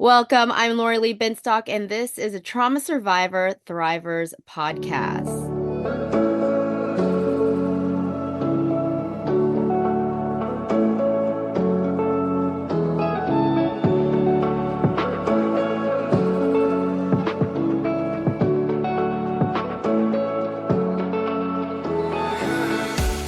Welcome. I'm Lori Lee Binstock, and this is a Trauma Survivor Thrivers podcast.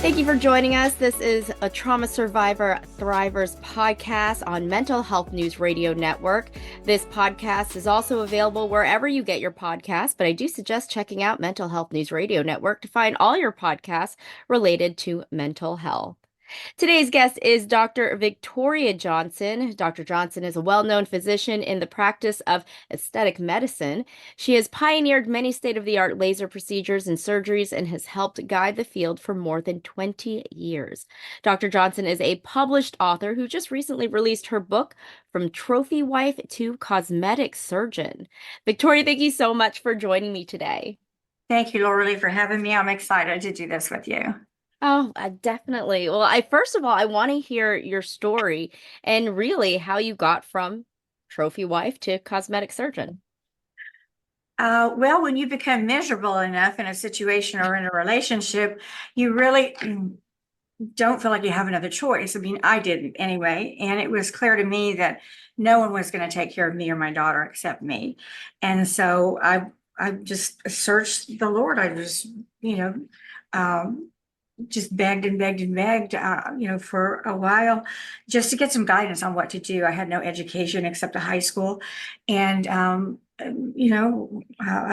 Thank you for joining us. This is a Trauma Survivor Thrivers podcast on Mental Health News Radio Network. This podcast is also available wherever you get your podcasts, but I do suggest checking out Mental Health News Radio Network to find all your podcasts related to mental health. Today's guest is Dr. Victoria Jonson. Dr. Jonson is a well-known physician in the practice of aesthetic medicine. She has pioneered many state-of-the-art laser procedures and surgeries and has helped guide the field for more than 20 years. Dr. Jonson is a published author who just recently released her book, From Trophy Wife to Cosmetic Surgeon. Victoria, thank you so much for joining me today. Thank you, Laura Lee, for having me. I'm excited to do this with you. Oh, definitely. Well, first of all, I want to hear your story and really how you got from trophy wife to cosmetic surgeon. Well, when you become miserable enough in a situation or in a relationship, you really don't feel like you have another choice. I mean, I didn't anyway. And it was clear to me that no one was going to take care of me or my daughter except me. And so I just searched the Lord. I just, um, just begged and begged and begged, for a while just to get some guidance on what to do. I had no education except a high school. And, I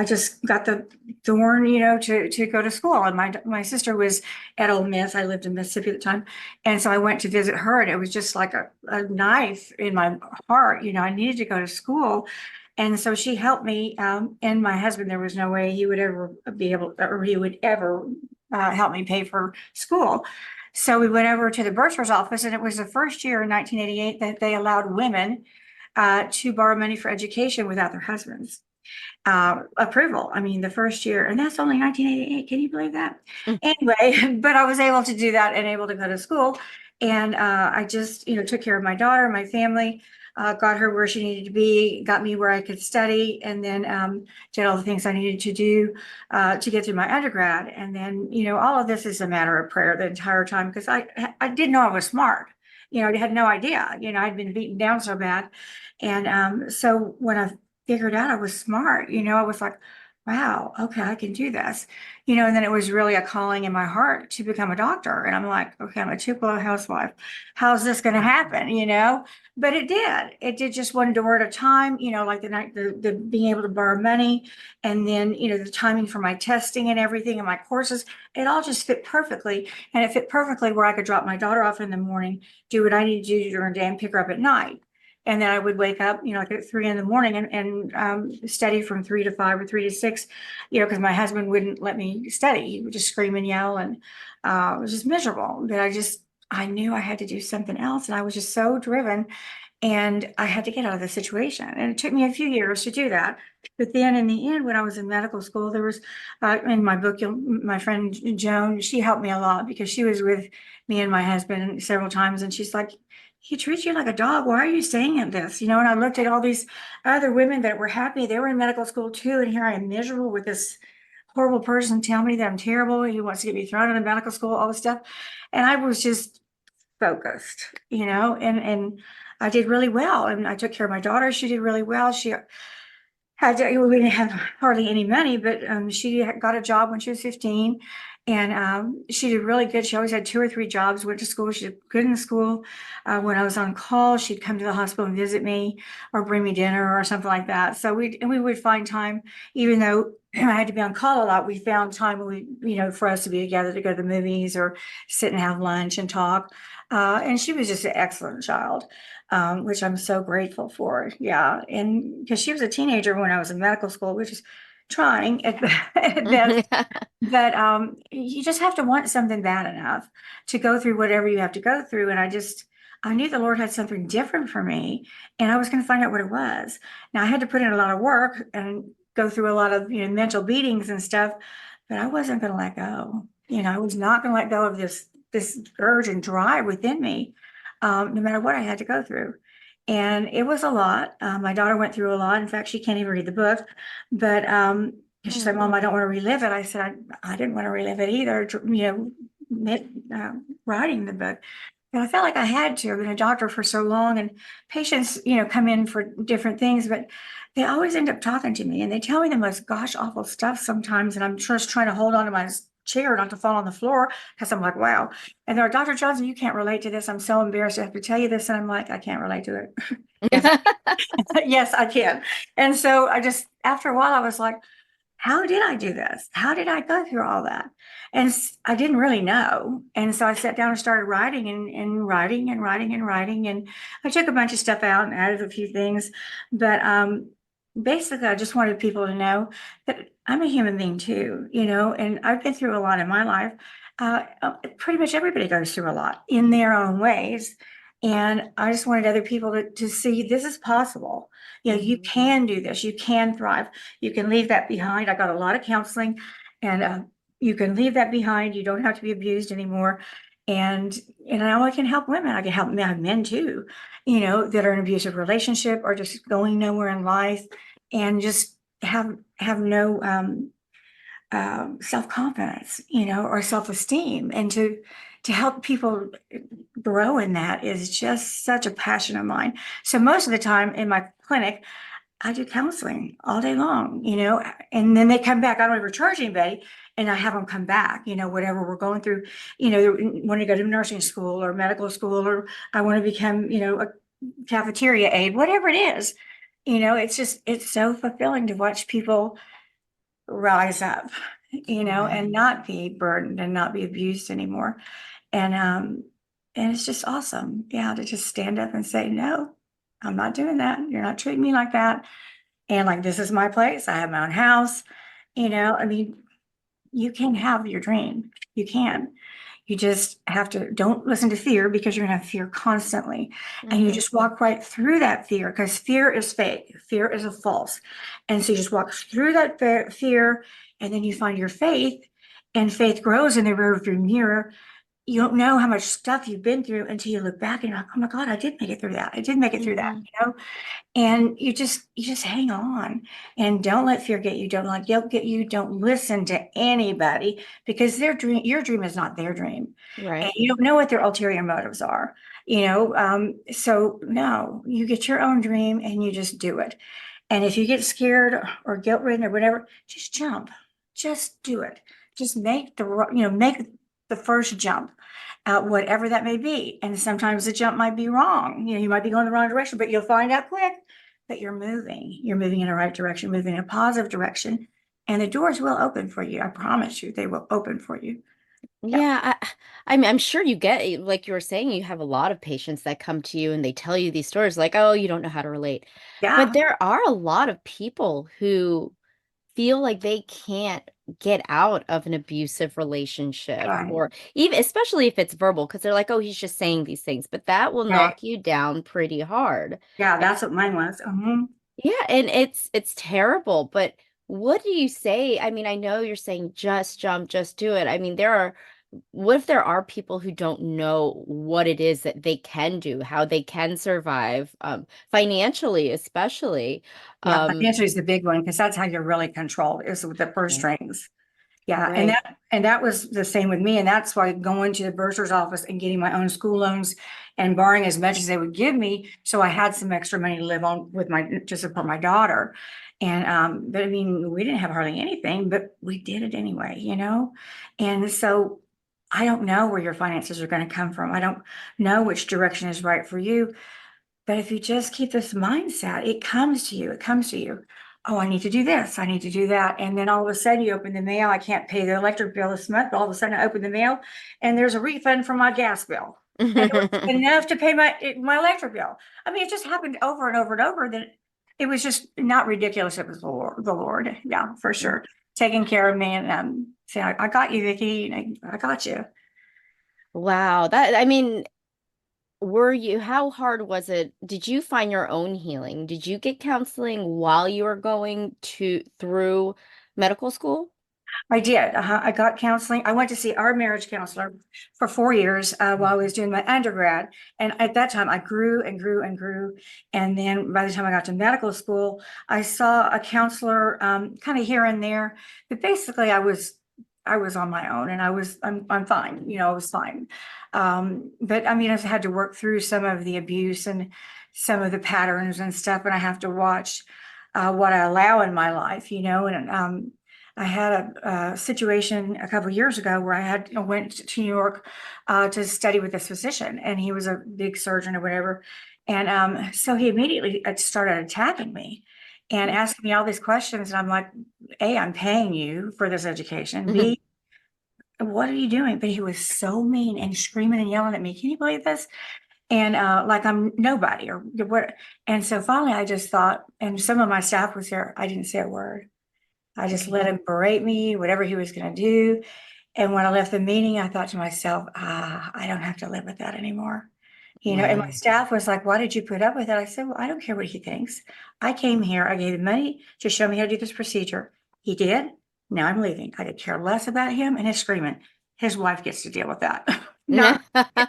just got the thorn, to go to school. And my sister was at Ole Miss. I lived in Mississippi at the time. And so I went to visit her, and it was just like a knife in my heart. I needed to go to school. And so she helped me, and my husband, there was no way he would ever be able, or he would ever help me pay for school. So we went over to the bursar's office, and it was the first year in 1988 that they allowed women to borrow money for education without their husbands' approval. I mean, the first year, and that's only 1988. Can you believe that? Mm. Anyway, but I was able to do that and able to go to school. And I just, took care of my daughter, my family, got her where she needed to be, got me where I could study, and then did all the things I needed to do to get through my undergrad. And then, all of this is a matter of prayer the entire time, because I didn't know I was smart. I had no idea. I'd been beaten down so bad. And so when I figured out I was smart, I was like, wow, okay, I can do this. And then it was really a calling in my heart to become a doctor. And I'm like, okay, I'm a Tupelo housewife. How's this going to happen? But it did. It did, just one door at a time, like the being able to borrow money, and then, the timing for my testing and everything and my courses, it all just fit perfectly. And it fit perfectly where I could drop my daughter off in the morning, do what I need to do during the day, and pick her up at night. And then I would wake up, like at 3 in the morning, and study from 3 to 5 or 3 to 6, because my husband wouldn't let me study. He would just scream and yell, and it was just miserable. That I knew I had to do something else, and I was just so driven, and I had to get out of the situation. And it took me a few years to do that. But then in the end, when I was in medical school, there was, in my book, my friend Joan, she helped me a lot because she was with me and my husband several times, and she's like, he treats you like a dog. Why are you saying this? And I looked at all these other women that were happy. They were in medical school too. And here I am miserable with this horrible person telling me that I'm terrible. He wants to get me thrown out of medical school, all this stuff. And I was just focused, and I did really well. And I took care of my daughter. She did really well. We didn't have hardly any money, but she got a job when she was 15, and she did really good. She always had 2 or 3 jobs, went to school. She did good in school. When I was on call, she'd come to the hospital and visit me or bring me dinner or something like that. So we would find time, even though I had to be on call a lot, we found time for us to be together, to go to the movies or sit and have lunch and talk. And she was just an excellent child, which I'm so grateful for. Yeah. And because she was a teenager when I was in medical school, which is trying at best. But you just have to want something bad enough to go through whatever you have to go through. And I knew the Lord had something different for me, and I was going to find out what it was. Now, I had to put in a lot of work and go through a lot of, mental beatings and stuff, but I wasn't going to let go. I was not going to let go of this urge and drive within me, no matter what I had to go through. And it was a lot. My daughter went through a lot. In fact, she can't even read the book. But she said, Oh. Mom, I don't want to relive it. I said, I didn't want to relive it either, writing the book. And I felt like I had to. I've been a doctor for so long, and patients, come in for different things, but they always end up talking to me and they tell me the most gosh awful stuff sometimes. And I'm just trying to hold on to my chair not to fall on the floor because I'm like, wow. And they're like, Dr. Johnson, you can't relate to this. I'm so embarrassed to have to tell you this. And I'm like, I can't relate to it. Yes, yes, I can. And so after a while, I was like, how did I do this? How did I go through all that? And I didn't really know. And so I sat down and started writing and writing and writing and writing. And I took a bunch of stuff out and added a few things. But basically, I just wanted people to know that I'm a human being too, and I've been through a lot in my life. Pretty much everybody goes through a lot in their own ways. And I just wanted other people to see this is possible. You Mhm. can do this, you can thrive. You can leave that behind. I got a lot of counseling, and you can leave that behind. You don't have to be abused anymore. And now I can help women. I can help men too, that are in an abusive relationship or just going nowhere in life, and just have no self-confidence, or self-esteem. And to help people grow in that is just such a passion of mine. So most of the time in my clinic, I do counseling all day long, and then they come back. I don't ever charge anybody, and I have them come back, whatever we're going through, want to go to nursing school or medical school, or I want to become, a cafeteria aide, whatever it is. It's so fulfilling to watch people rise up, and Right. not be burdened and not be abused anymore. And it's just awesome. Yeah, to just stand up and say, no, I'm not doing that. You're not treating me like that. And like, this is my place. I have my own house. I mean, you can have your dream. You can. You just have to, don't listen to fear, because you're going to have fear constantly. And you Mhm. just walk right through that fear, because fear is fake. Fear is a false. And so you just walk through that fear, and then you find your faith, and faith grows in the rearview mirror. You don't know how much stuff you've been through until you look back and you're like, oh my God, I did make it through that. I did make it through that, Mhm. and you just hang on, and don't let fear get you. Don't let guilt get you. Don't listen to anybody, because your dream is not their dream. And Right. you don't know what their ulterior motives are, so no, you get your own dream and you just do it. And if you get scared or guilt ridden or whatever, just jump. Just do it. Just make the first jump, whatever that may be. And sometimes the jump might be wrong. You might be going the wrong direction, but you'll find out quick that you're moving. You're moving in the right direction, moving in a positive direction. And the doors will open for you. I promise you, they will open for you. Yeah. Yeah, I mean, I'm sure you get, like you were saying, you have a lot of patients that come to you and they tell you these stories like, oh, you don't know how to relate. But Yeah. there are a lot of people who feel like they can't get out of an abusive relationship, Right. or even especially if it's verbal, because they're like, oh, he's just saying these things, but that will Right. knock you down pretty hard. Yeah. That's what mine was. Yeah, and it's terrible, but what do you say? I mean, I know you're saying just jump, just do it. I mean, what if there are people who don't know what it is that they can do, how they can survive, financially, especially. Yeah. Um, Financially is the big one, because that's how you're really controlled, is with the purse Right. strings. Yeah, and Right. that was the same with me, and that's why going to the bursar's office and getting my own school loans and borrowing as much as they would give me, so I had some extra money to live on with to support my daughter. And but I mean, we didn't have hardly anything, but we did it anyway, And so I don't know where your finances are going to come from. I don't know which direction is right for you, but if you just keep this mindset, it comes to you. It comes to you. Oh, I need to do this. I need to do that. And then all of a sudden you open the mail. I can't pay the electric bill this month. But all of a sudden I open the mail and there's a refund for my gas bill. And it was enough to pay my electric bill. I mean, it just happened over and over and over. That it was just not ridiculous. It was the Lord. Yeah, for sure. Taking care of me, and saying, I got you, Vicky. I got you. Wow, I mean, how hard was it? Did you find your own healing? Did you get counseling while you were going through medical school? I did. I got counseling. I went to see our marriage counselor for 4 years while I was doing my undergrad. And at that time, I grew and grew and grew. And then by the time I got to medical school, I saw a counselor kind of here and there. But basically, I was on my own, and I'm fine. I was fine. But I mean, I've had to work through some of the abuse and some of the patterns and stuff, and I have to watch what I allow in my life. And I had a situation a couple of years ago where I went to New York to study with this physician, and he was a big surgeon or whatever. And so he immediately started attacking me and asking me all these questions. And I'm like, A, I'm paying you for this education. B, what are you doing? But he was so mean and screaming and yelling at me. Can you believe this? And like I'm nobody or what. And so finally I just thought, and some of my staff was there, I didn't say a word. I just let him berate me, whatever he was going to do. And when I left the meeting, I thought to myself, I don't have to live with that anymore. And my Wow. staff was like, why did you put up with it? I said, well, I don't care what he thinks. I came here, I gave him money to show me how to do this procedure. He did. Now I'm leaving. I could care less about him and his screaming. His wife gets to deal with that. Not,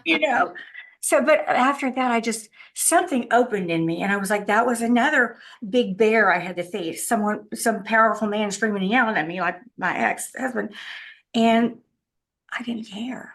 you know. So, but after that, something opened in me. And I was like, that was another big bear I had to face. Some powerful man screaming and yelling at me like my ex-husband. And I didn't care.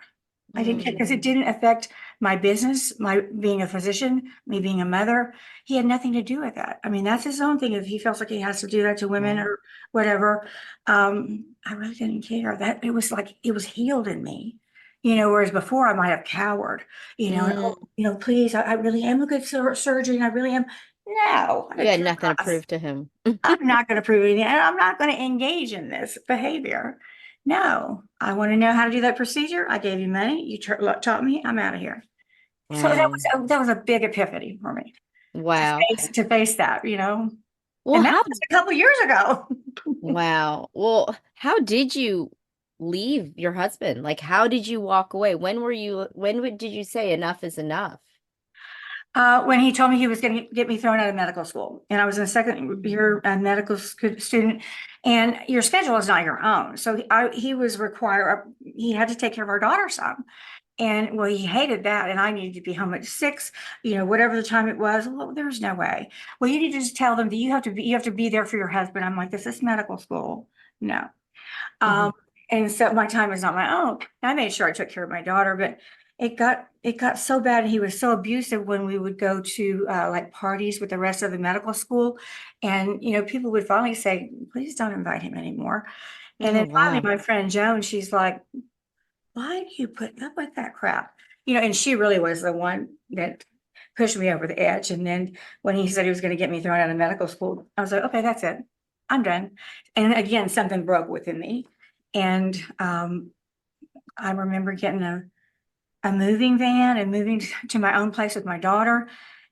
I didn't care because it Mm. didn't affect my business, my being a physician, me being a mother. He had nothing to do with that. I mean, that's his own thing. If he feels like he has to do that to women Right. or whatever, I really didn't care. That it was like it was healed in me, whereas before I might have cowered, and, oh, Mm. please, I really am a good surgeon. I really am. No, I You don't had care nothing to less. prove to him. I'm not going to prove anything, and I'm not going to engage in this behavior. No, I want to know how to do that procedure. I gave you money. You taught me. I'm out of here. So Wow. that was a big epiphany for me to Wow. face that. Well, And that how, was a couple years ago. wow. Well, how did you leave your husband? Like, how did you walk away? Did you say enough is enough? When he told me he was going to get me thrown out of medical school, and I was in a second year medical student, and your schedule is not your own. So he was required. He had to take care of our daughter some. And well, he hated that. And I needed to be home at 6, whatever the time it was. Well, there's no way. Well, you need to just tell them that you have to be there for your husband. I'm like, this is medical school. No. Um, Mhm. and so my time is not my own. I made sure I took care of my daughter, but it got so bad. And he was so abusive when we would go to like parties with the rest of the medical school. And, people would finally say, please don't invite him anymore. And Oh, then finally wow. my friend Joan, she's like, why do you put up with that crap? And she really was the one that pushed me over the edge. And then when he said he was going to get me thrown out of medical school, I was like, okay, that's it. I'm done. And again, something broke within me. And I remember getting a moving van and moving to my own place with my daughter.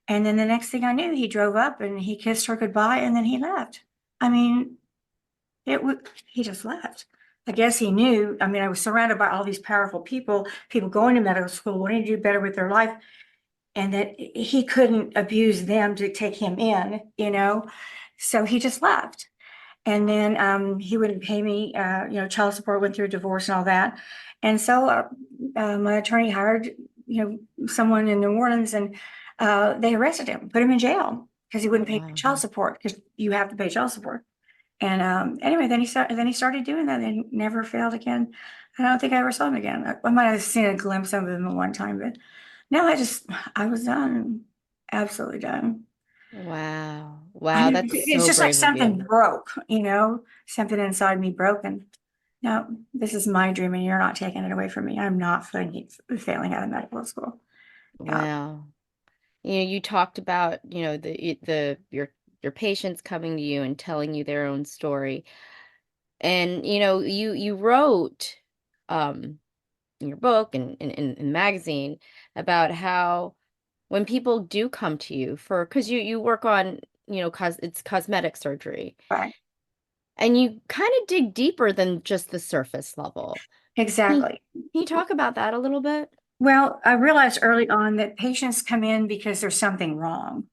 And then the next thing I knew, he drove up and he kissed her goodbye and then he left. I mean, he just left. I guess he knew. I mean, I was surrounded by all these powerful people going to medical school, wanting to do better with their life, and that he couldn't abuse them to take him in. So he just left. And then he wouldn't pay me, child support, went through a divorce and all that. And so my attorney hired, someone in New Orleans, and they arrested him, put him in jail because he wouldn't pay Wow. child support because you have to pay child support. And anyway, then he started doing that and never failed again. I don't think I ever saw him again. I might have seen a glimpse of him at one time, but no, I was done, absolutely done. Wow. I Wow. mean, That's it's so just like brave of something you. broke, something inside me broke, and no, this is my dream, and you're not taking it away from me. I'm not failing out of medical school. Yeah, Wow. You talked about, your patients coming to you and telling you their own story. And you wrote um in your book and in magazine about how when people do come to you for because you work on, it's cosmetic surgery, right, and you kind of dig deeper than just the surface level. Can exactly. can you talk about that a little bit? Well, I realized early on that patients come in because there's something wrong.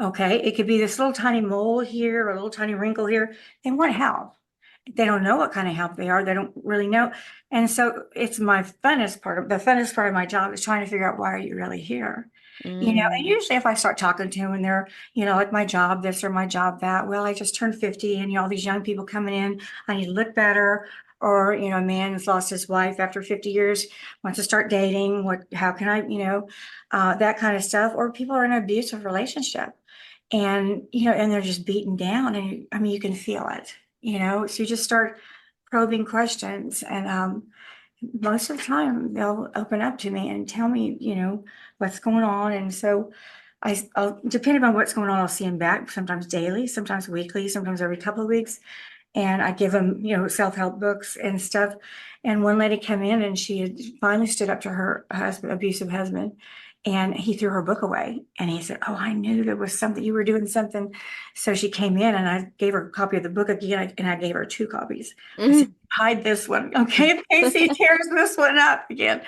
Okay. It could be this little tiny mole here or a little tiny wrinkle here. They want help. They don't know what kind of help they are. They don't really know. And so it's my the funnest part of my job is trying to figure out, why are you really here? And Mm. usually if I start talking to them and they're, like, my job this or my job that, well, I just turned 50 and, all these young people coming in, I need to look better. Or, a man has lost his wife after 50 years, wants to start dating. How can I, that kind of stuff. Or people are in an abusive relationship and, and they're just beaten down. And I mean, you can feel it, so you just start probing questions. And, most of the time they'll open up to me and tell me, what's going on. And so I'll, depending on what's going on, I'll see them back sometimes daily, sometimes weekly, sometimes every couple of weeks. And I give them, self-help books and stuff. And one lady came in and she had finally stood up to her husband, abusive husband, and he threw her book away. And he said, "Oh, I knew there was something, you were doing something." So she came in and I gave her a copy of the book again, and I gave her 2 copies. I said, Mm. "Hide this one, okay, in case he tears this one up again."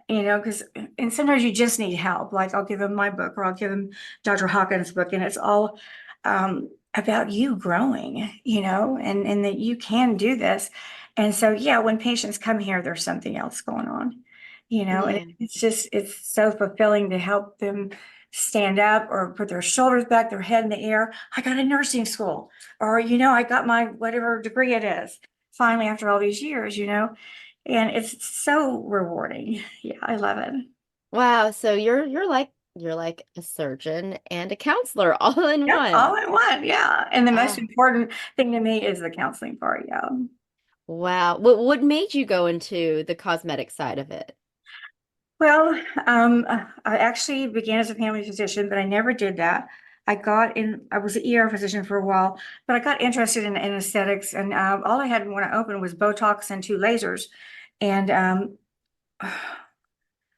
Because, and sometimes you just need help. Like, I'll give him my book or I'll give him Dr. Hawkins' book, and it's all about you growing, and that you can do this. And so, yeah, when patients come here, there's something else going on, and Yeah. it's so fulfilling to help them stand up or put their shoulders back, their head in the air. I got a nursing school, or, I got my whatever degree it is, finally, after all these years, and it's so rewarding. Yeah, I love it. Wow. So you're like a surgeon and a counselor all in Yep, all one. in one. Yeah. And the most Ah, important thing to me is the counseling part. Yeah. wow. What made you go into the cosmetic side of it? Well, I actually began as a family physician, but I never did that. I was an ER physician for a while, but I got interested in aesthetics, and all I had when I opened was Botox and 2 lasers. And I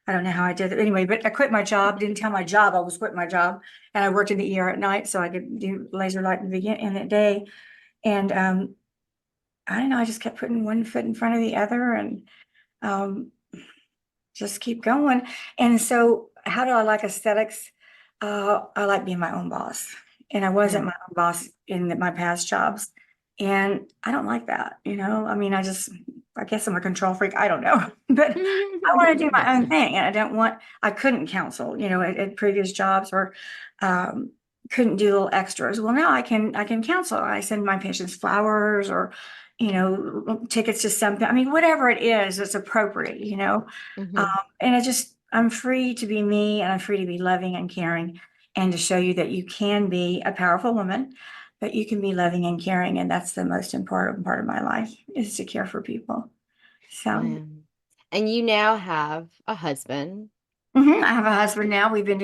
don't know how I did it anyway, but I quit my job, didn't tell my job I was quitting my job. And I worked in the ER at night so I could do laser light in the day. And I don't know, I just kept putting one foot in front of the other and um, just keep going. And so, how do I like aesthetics? I like being my own boss. And I wasn't Mm. my own boss in my past jobs. And I don't like that, I mean, I guess I'm a control freak. I don't know. But I want to do my own thing. And I couldn't counsel, at previous jobs, or um, couldn't do little extras. Well, now I can counsel. I send my patients flowers or, tickets to something. I mean, whatever it is, it's appropriate, um, Hmm. and I'm free to be me, and I'm free to be loving and caring, and to show you that you can be a powerful woman, but you can be loving and caring. And that's the most important part of my life, is to care for people. So, Wow. And you now have a husband. I have a husband now. We've been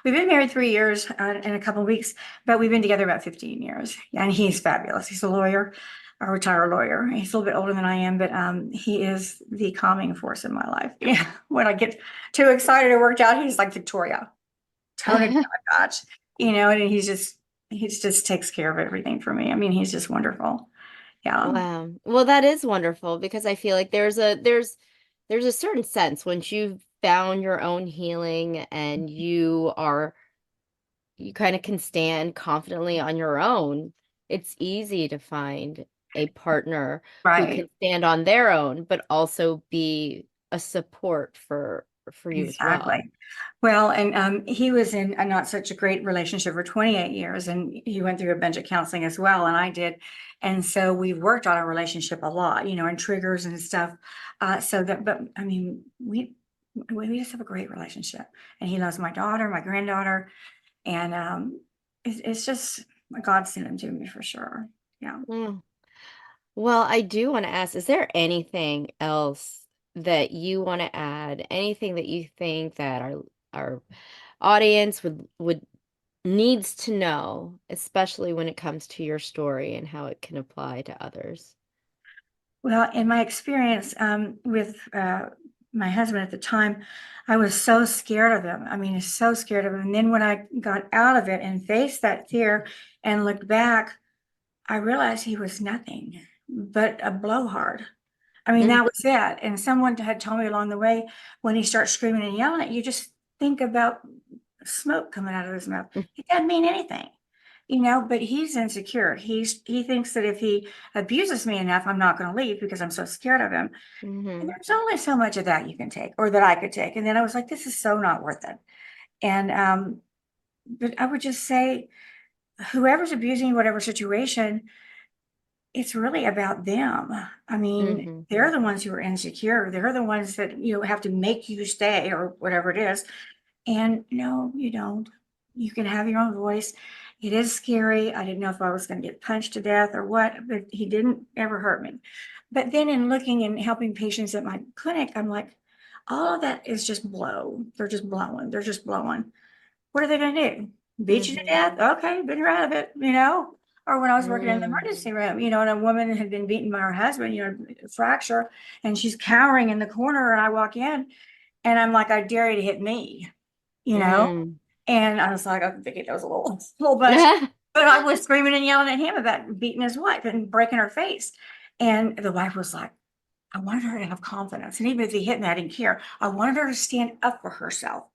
married 3 years in a couple of weeks, but we've been together about 15 years. And he's fabulous. He's a lawyer, a retired lawyer. He's a little bit older than I am, but he is the calming force in my life. Yeah. When I get too excited or worked out, he's like, "Victoria, tone it down a notch," and he just takes care of everything for me. I mean, he's just wonderful. Yeah. Wow. Well, that is wonderful because I feel like there's a certain sense once you've found your own healing and you kind of can stand confidently on your own. It's easy to find a partner who Right. can stand on their own, but also be a support for you as well. Exactly. Well, and he was in a not such a great relationship for 28 years, and he went through a bunch of counseling as well, and I did. And so we've worked on our relationship a lot, and triggers and stuff. But I mean, we just have a great relationship, and he loves my daughter, my granddaughter, and it's just God sent him to me for sure. Yeah. Mm. Well, I do want to ask, is there anything else that you want to add? Anything that you think that our audience would needs to know, especially when it comes to your story and how it can apply to others? Well, in my experience with my husband at the time, I was so scared of him. I mean, so scared of him. And then when I got out of it and faced that fear and looked back, I realized he was nothing but a blowhard. I mean, Mm. that was it. And someone had told me along the way, when he starts screaming and yelling at you, just think about smoke coming out of his mouth. It doesn't mean anything. but he's insecure. He thinks that if he abuses me enough, I'm not going to leave because I'm so scared of him. And Mm-hmm. there's only so much of that you can take, or that I could take. And then I was like, this is so not worth it. And but I would just say, whoever's abusing you, whatever situation, it's really about them. I mean, Mm-hmm. they're the ones who are insecure. They're the ones that, have to make you stay or whatever it is. And no, you don't. You can have your own voice. It is scary. I didn't know if I was going to get punched to death or what, but he didn't ever hurt me. But then in looking and helping patients at my clinic, I'm like, all of that is just blow. They're just blowing. They're just blowing. What are they going to do? Beat you to Mm-hmm. death? Okay, then you're out of it. Or when I was working in the Mm. emergency room, and a woman had been beaten by her husband, a fracture, and she's cowering in the corner, and I walk in and I'm like, I dare you to hit me, you know? Mm. And I was like, I think that was a little much, but I was screaming and yelling at him about beating his wife and breaking her face. And the wife was like, I wanted her to have confidence. And even if he hit me, I didn't care. I wanted her to stand up for herself,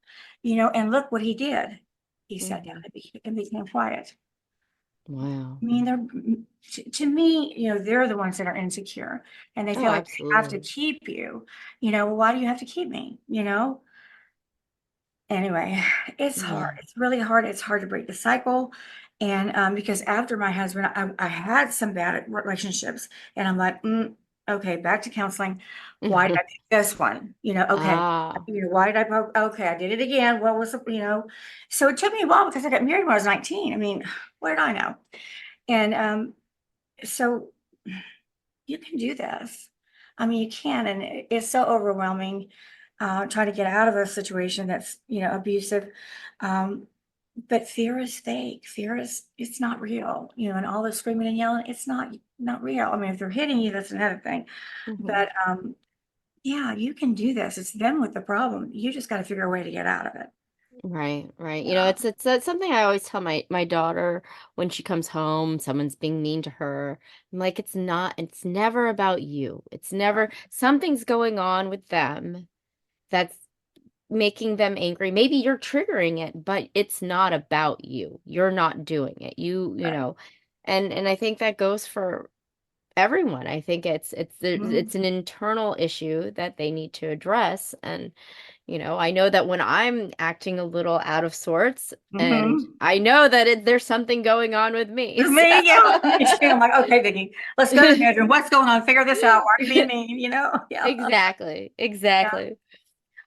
and look what he did. He sat down Mhm. and became quiet. Wow. I mean, to me, they're the ones that are insecure and they Oh, feel like they have to absolutely. keep you. Why do you have to keep me? Anyway, it's hard. Yeah. It's really hard. It's hard to break the cycle. And because after my husband, I had some bad relationships, and I'm like, okay, back to counseling. Why did I pick this one? Okay. Ah. Why did okay, I did it again. What was so it took me a while because I got married when I was 19. I mean, what did I know? And so you can do this. I mean, you can, and it's so overwhelming, trying to get out of a situation that's, abusive. Um, but fear is fake. It's not real, and all the screaming and yelling, it's not real. I mean, if they're hitting you, that's another thing. Mhm. But yeah, you can do this. It's them with the problem. You just got to figure a way to get out of it. Right, right. Yeah. It's something I always tell my daughter when she comes home, someone's being mean to her. I'm like, it's never about you. It's never something's going on with them that's making them angry. Maybe you're triggering it, but it's not about you. You're not doing it. And I think that goes for everyone. I think Mhm. it's an internal issue that they need to address. And I know that when I'm acting a little out of sorts, and Mhm. I know that there's something going on with me. With So me, yeah, me too. I'm like, okay, Vicky, let's go to the bedroom. What's going on? Figure this out. Why are you being mean? Yeah. exactly, Yeah. exactly.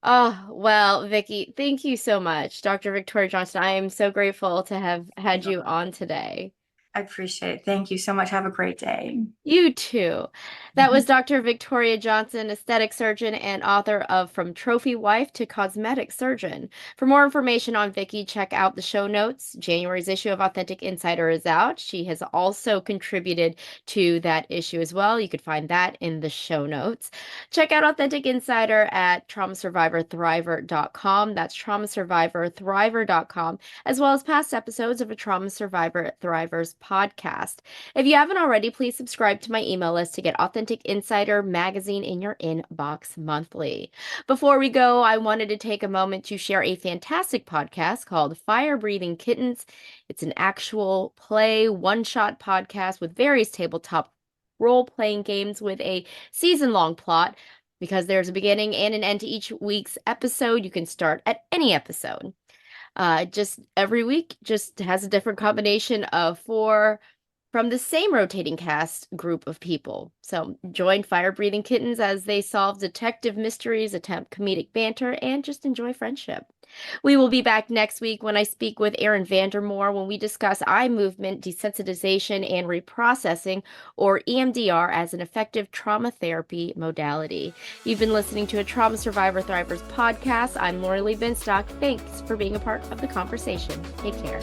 Oh, well, Vicky, thank you so much, Dr. Victoria Johnson. I am so grateful to have had you on today. I appreciate it. Thank you so much. Have a great day. You too. That was Dr. Victoria Johnson, aesthetic surgeon and author of From Trophy Wife to Cosmetic Surgeon. For more information on Vicky, check out the show notes. January's issue of Authentic Insider is out. She has also contributed to that issue as well. You could find that in the show notes. Check out Authentic Insider at traumasurvivorthriver.com. That's traumasurvivorthriver.com, as well as past episodes of a Trauma Survivor Thrivers podcast. If you haven't already, please subscribe to my email list to get Authentic Insider magazine in your inbox monthly. Before we go, I wanted to take a moment to share a fantastic podcast called Firebreathing Kittens. It's an actual play, one-shot podcast with various tabletop role-playing games with a season-long plot. Because there's a beginning and an end to each week's episode, you can start at any episode. Just every week just has a different combination of four from the same rotating cast group of people. So join Fire Breathing Kittens as they solve detective mysteries, attempt comedic banter, and just enjoy friendship. We will be back next week when I speak with Erin Vandermoor when we discuss eye movement desensitization and reprocessing, or EMDR, as an effective trauma therapy modality. You've been listening to a Trauma Survivor Thrivers podcast. I'm Lori Lee Binstock. Thanks for being a part of the conversation. Take care.